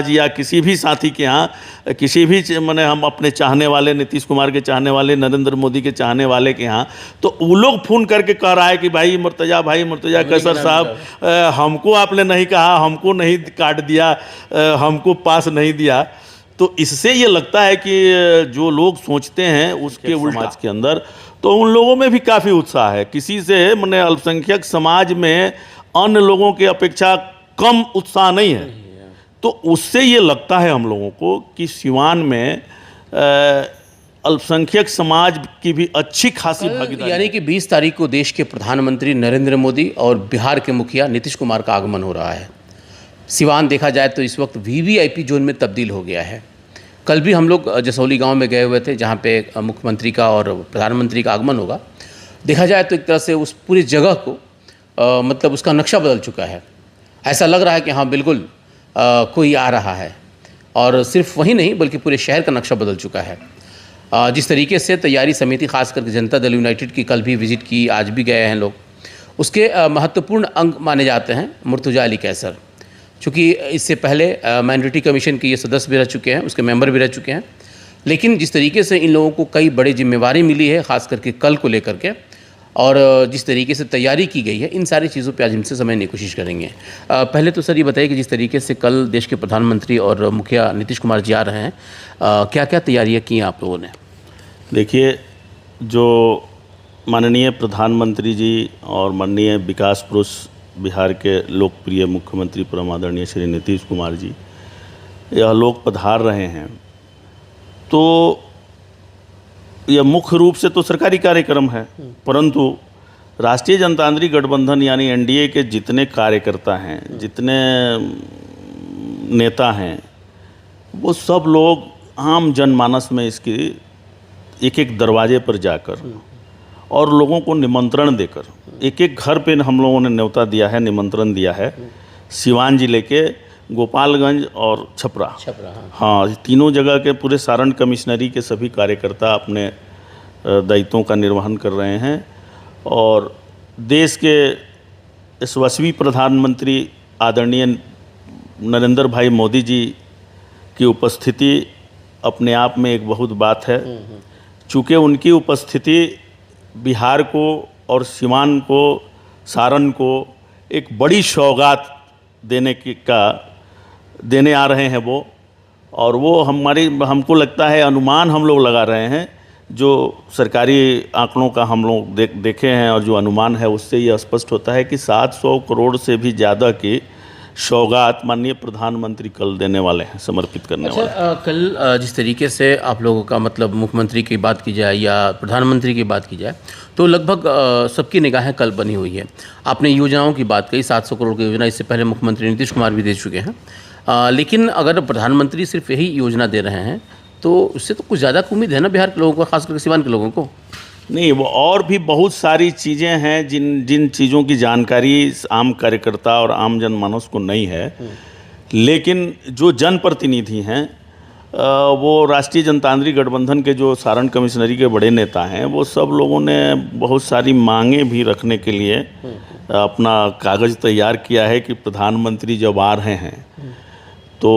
या किसी भी साथी के यहाँ, किसी भी मैंने हम अपने चाहने वाले, नीतीश कुमार के चाहने वाले, नरेंद्र मोदी के चाहने वाले के यहाँ, तो वो लोग फ़ोन करके कह रहा है कि भाई मुर्तज़ा कैसर साहब, हमको आपने नहीं कहा, हमको नहीं काट दिया, हमको पास नहीं दिया। तो इससे ये लगता है कि जो लोग सोचते हैं उसके उल्टा समाज के अंदर, तो उन लोगों में भी काफ़ी उत्साह है। किसी से मैंने अल्पसंख्यक समाज में अन्य लोगों की अपेक्षा कम उत्साह नहीं है। तो उससे ये लगता है हम लोगों को कि सिवान में अल्पसंख्यक समाज की भी अच्छी खासी भागीदारी, यानी कि 20 तारीख को देश के प्रधानमंत्री नरेंद्र मोदी और बिहार के मुखिया नीतीश कुमार का आगमन हो रहा है। सिवान देखा जाए तो इस वक्त वीवीआईपी जोन में तब्दील हो गया है। कल भी हम लोग जसौली गांव में गए हुए थे, जहां पे मुख्यमंत्री का और प्रधानमंत्री का आगमन होगा। देखा जाए तो एक तरह से उस पूरी जगह को मतलब उसका नक्शा बदल चुका है। ऐसा लग रहा है कि हाँ बिल्कुल कोई आ रहा है, और सिर्फ वही नहीं बल्कि पूरे शहर का नक्शा बदल चुका है। जिस तरीके से तैयारी समिति, खास करके जनता दल यूनाइटेड की कल भी विजिट की, आज भी गए हैं लोग, उसके महत्वपूर्ण अंग माने जाते हैं मुर्तज़ा अली कैसर। चूँकि इससे पहले माइनॉरिटी कमीशन के ये सदस्य भी रह चुके हैं, उसके मेंबर भी रह चुके हैं, लेकिन जिस तरीके से इन लोगों को कई बड़ी जिम्मेवारी मिली है, खास करके कल को लेकर के, और जिस तरीके से तैयारी की गई है, इन सारी चीज़ों पे आज हमसे समझने की कोशिश करेंगे। पहले तो सर ये बताइए कि जिस तरीके से कल देश के प्रधानमंत्री और मुखिया नीतीश कुमार जी आ रहे हैं, क्या क्या तैयारियाँ की हैं आप लोगों ने? देखिए, जो माननीय प्रधानमंत्री जी और माननीय विकास पुरुष बिहार के लोकप्रिय मुख्यमंत्री परम आदरणीय श्री नीतीश कुमार जी यह लोग पधार रहे हैं, तो यह मुख्य रूप से तो सरकारी कार्यक्रम है, परंतु राष्ट्रीय जनतांत्रिक गठबंधन यानी एनडीए के जितने कार्यकर्ता हैं, जितने नेता हैं, वो सब लोग आम जनमानस में इसकी एक एक दरवाजे पर जाकर और लोगों को निमंत्रण देकर, एक एक घर पे हम लोगों ने न्योता दिया है, निमंत्रण दिया है। सिवान जिले के गोपालगंज और छपरा, हाँ, तीनों जगह के पूरे सारण कमिश्नरी के सभी कार्यकर्ता अपने दायित्वों का निर्वहन कर रहे हैं, और देश के यशस्वी प्रधानमंत्री आदरणीय नरेंद्र भाई मोदी जी की उपस्थिति अपने आप में एक बहुत बात है। चूँकि उनकी उपस्थिति बिहार को और सिवान को, सारण को एक बड़ी सौगात देने आ रहे हैं वो, और वो हमको लगता है, अनुमान हम लोग लगा रहे हैं, जो सरकारी आंकड़ों का हम लोग देखे हैं और जो अनुमान है उससे ये स्पष्ट होता है कि 700 करोड़ से भी ज़्यादा की सौगात माननीय प्रधानमंत्री कल देने वाले हैं, समर्पित करने वाले हैं। कल जिस तरीके से आप लोगों का मतलब मुख्यमंत्री की बात की जाए या प्रधानमंत्री की बात की जाए, तो लगभग सबकी निगाहें कल बनी हुई है। आपने योजनाओं की बात कही, 700 करोड़ की योजना इससे पहले मुख्यमंत्री नीतीश कुमार भी दे चुके हैं, लेकिन अगर प्रधानमंत्री सिर्फ यही योजना दे रहे हैं तो उससे तो कुछ ज़्यादा उम्मीद है ना बिहार के लोगों को, खास करके सिवान के लोगों को? नहीं, वो और भी बहुत सारी चीज़ें हैं जिन चीज़ों की जानकारी आम कार्यकर्ता और आम जनमानस को नहीं है, लेकिन जो जनप्रतिनिधि हैं, वो राष्ट्रीय जनतांत्रिक गठबंधन के जो सारण कमिश्नरी के बड़े नेता हैं, वो सब लोगों ने बहुत सारी मांगें भी रखने के लिए अपना कागज़ तैयार किया है कि प्रधानमंत्री जब आ रहे हैं तो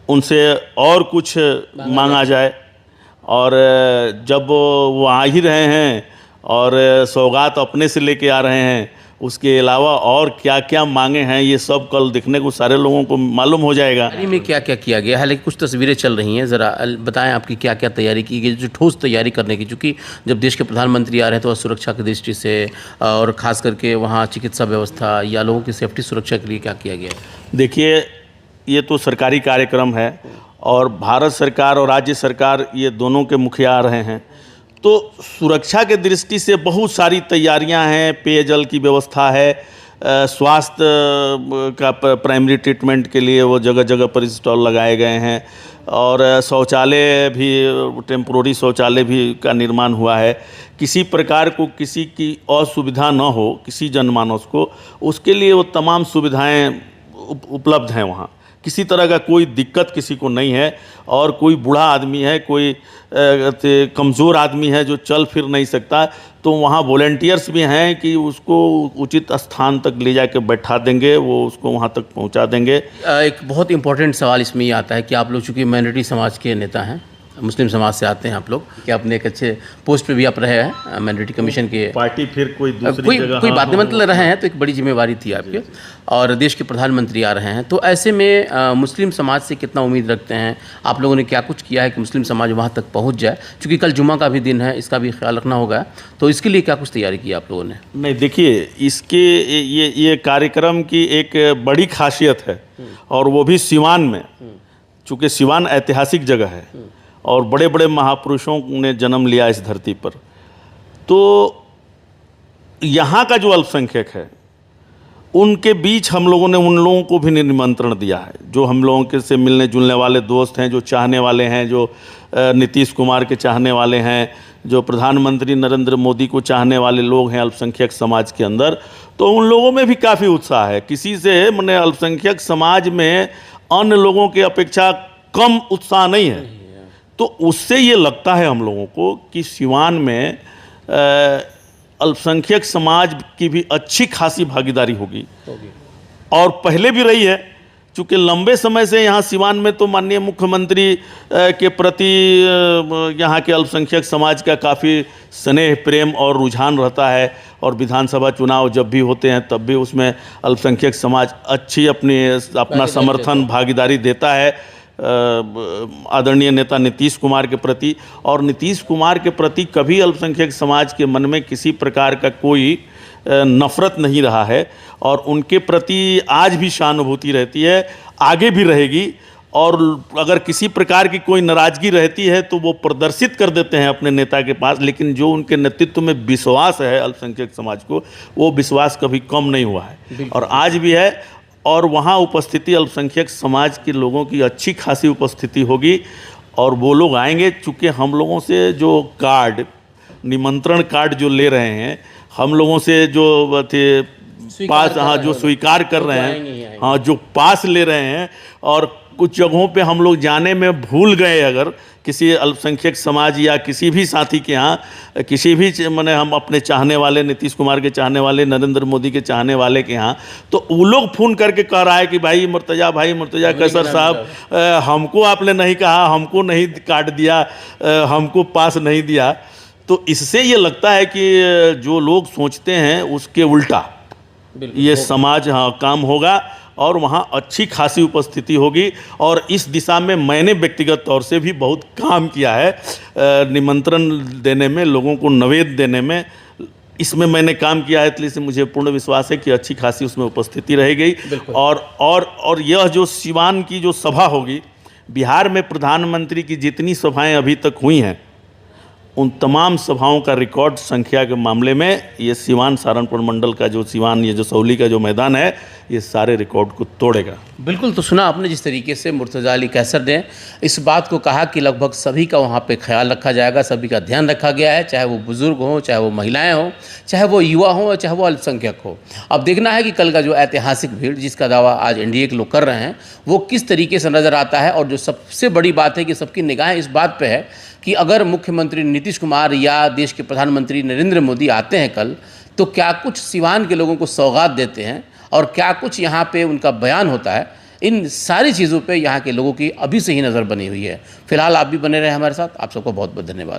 उनसे और कुछ मांगा जाए, और जब वो आ ही रहे हैं और सौगात अपने से लेके आ रहे हैं, उसके अलावा और क्या क्या मांगे हैं, ये सब कल दिखने को सारे लोगों को मालूम हो जाएगा। तैयारी में क्या क्या किया गया है? हालांकि कुछ तस्वीरें चल रही हैं, ज़रा बताएं आपकी क्या क्या तैयारी की गई, जो ठोस तैयारी करने की, चूँकि जब देश के प्रधानमंत्री आ रहे हैं तो सुरक्षा की दृष्टि से और ख़ास करके वहाँ चिकित्सा व्यवस्था या लोगों की सेफ्टी सुरक्षा के लिए क्या किया गया है? देखिए, ये तो सरकारी कार्यक्रम है और भारत सरकार और राज्य सरकार ये दोनों के मुखिया आ रहे हैं, तो सुरक्षा के दृष्टि से बहुत सारी तैयारियां हैं। पेयजल की व्यवस्था है, स्वास्थ्य का प्राइमरी ट्रीटमेंट के लिए वो जगह जगह पर स्टॉल लगाए गए हैं, और शौचालय भी, टेम्पोररी शौचालय भी का निर्माण हुआ है। किसी प्रकार को किसी की असुविधा न हो किसी जनमानस को, उसके लिए वो तमाम सुविधाएं उपलब्ध हैं वहाँ। किसी तरह का कोई दिक्कत किसी को नहीं है। और कोई बूढ़ा आदमी है, कोई कमज़ोर आदमी है जो चल फिर नहीं सकता, तो वहाँ वॉलंटियर्स भी हैं कि उसको उचित स्थान तक ले जाकर बैठा देंगे, वो उसको वहाँ तक पहुँचा देंगे। एक बहुत इंपॉर्टेंट सवाल इसमें ये आता है कि आप लोग चूँकि माइनॉरिटी समाज के नेता हैं, मुस्लिम समाज से आते हैं आप लोग, कि आपने एक अच्छे पोस्ट पे भी आप रहे हैं माइनॉरिटी कमीशन के, पार्टी फिर कोई दूसरी जगह कोई बात नहीं, मतलब रहे हैं, तो एक बड़ी जिम्मेवारी थी आपके, और देश के प्रधानमंत्री आ रहे हैं, तो ऐसे में मुस्लिम समाज से कितना उम्मीद रखते हैं? आप लोगों ने क्या कुछ किया है कि मुस्लिम समाज वहाँ तक पहुँच जाए? क्योंकि कल जुम्मा का भी दिन है, इसका भी ख्याल रखना होगा, तो इसके लिए क्या कुछ तैयारी की आप लोगों ने? नहीं, देखिए, इसके ये कार्यक्रम की एक बड़ी खासियत है, और वो भी सिवान में, चूँकि सिवान ऐतिहासिक जगह है और बड़े बड़े महापुरुषों ने जन्म लिया इस धरती पर, तो यहाँ का जो अल्पसंख्यक है उनके बीच हम लोगों ने उन लोगों को भी निमंत्रण दिया है, जो हम लोगों के से मिलने जुलने वाले दोस्त हैं, जो चाहने वाले हैं, जो नीतीश कुमार के चाहने वाले हैं, जो प्रधानमंत्री नरेंद्र मोदी को चाहने वाले लोग हैं अल्पसंख्यक समाज के अंदर, तो उन लोगों में भी काफ़ी उत्साह है। किसी से मैंने अल्पसंख्यक समाज में अन्य लोगों की अपेक्षा कम उत्साह नहीं है। तो उससे ये लगता है हम लोगों को कि सिवान में अल्पसंख्यक समाज की भी अच्छी खासी भागीदारी होगी, और पहले भी रही है। चूँकि लंबे समय से यहाँ सिवान में तो माननीय मुख्यमंत्री के प्रति यहाँ के अल्पसंख्यक समाज का काफ़ी स्नेह प्रेम और रुझान रहता है, और विधानसभा चुनाव जब भी होते हैं तब भी उसमें अल्पसंख्यक समाज अच्छी अपना समर्थन भागीदारी देता है आदरणीय नेता नीतीश कुमार के प्रति। और नीतीश कुमार के प्रति कभी अल्पसंख्यक समाज के मन में किसी प्रकार का कोई नफ़रत नहीं रहा है, और उनके प्रति आज भी सहानुभूति रहती है, आगे भी रहेगी। और अगर किसी प्रकार की कोई नाराज़गी रहती है तो वो प्रदर्शित कर देते हैं अपने नेता के पास, लेकिन जो उनके नेतृत्व में विश्वास है अल्पसंख्यक समाज को, वो विश्वास कभी कम नहीं हुआ है और आज भी है। और वहाँ उपस्थिति अल्पसंख्यक समाज के लोगों की अच्छी खासी उपस्थिति होगी, और वो लोग आएंगे। चूँकि हम लोगों से जो कार्ड, निमंत्रण कार्ड जो ले रहे हैं, हम लोगों से जो थे पास, हाँ, जो स्वीकार कर रहे हैं, हाँ, जो पास ले रहे हैं, और कुछ जगहों पे हम लोग जाने में भूल गए, अगर किसी अल्पसंख्यक समाज या किसी भी साथी के यहाँ, किसी भी माने हम अपने चाहने वाले, नीतीश कुमार के चाहने वाले, नरेंद्र मोदी के चाहने वाले के यहाँ, तो वो लोग फ़ोन करके कह रहा है कि भाई मुर्तजा कैसर साहब, हमको आपने नहीं कहा, हमको नहीं कार्ड दिया, हमको पास नहीं दिया। तो इससे ये लगता है कि जो लोग सोचते हैं उसके उल्टा ये समाज, हाँ, काम होगा, और वहाँ अच्छी खासी उपस्थिति होगी। और इस दिशा में मैंने व्यक्तिगत तौर से भी बहुत काम किया है, निमंत्रण देने में, लोगों को नवेद देने में, इसमें मैंने काम किया है, इसलिए मुझे पूर्ण विश्वास है कि अच्छी खासी उसमें उपस्थिति रहेगी। और यह जो सिवान की जो सभा होगी, बिहार में प्रधानमंत्री की जितनी सभाएं अभी तक हुई हैं, उन तमाम सभाओं का रिकॉर्ड संख्या के मामले में ये सिवान सहारनपुर मंडल का जो सिवान, ये जो जसौली का जो मैदान है, ये सारे रिकॉर्ड को तोड़ेगा। बिल्कुल। तो सुना आपने जिस तरीके से मुर्तज़ा अली कैसर ने इस बात को कहा कि लगभग सभी का वहाँ पे ख्याल रखा जाएगा, सभी का ध्यान रखा गया है, चाहे वो बुज़ुर्ग हों, चाहे वो महिलाएं हों, चाहे वो युवा हों, चाहे वो अल्पसंख्यक हो। अब देखना है कि कल का जो ऐतिहासिक भीड़, जिसका दावा आज एनडीए के लोग कर रहे हैं, वो किस तरीके से नज़र आता है। और जो सबसे बड़ी बात है कि सबकी निगाहें इस बात पर है कि अगर मुख्यमंत्री नीतीश कुमार या देश के प्रधानमंत्री नरेंद्र मोदी आते हैं कल, तो क्या कुछ सिवान के लोगों को सौगात देते हैं, और क्या कुछ यहाँ पे उनका बयान होता है। इन सारी चीज़ों पे यहाँ के लोगों की अभी से ही नज़र बनी हुई है। फिलहाल आप भी बने रहे हमारे साथ। आप सबको बहुत बहुत धन्यवाद।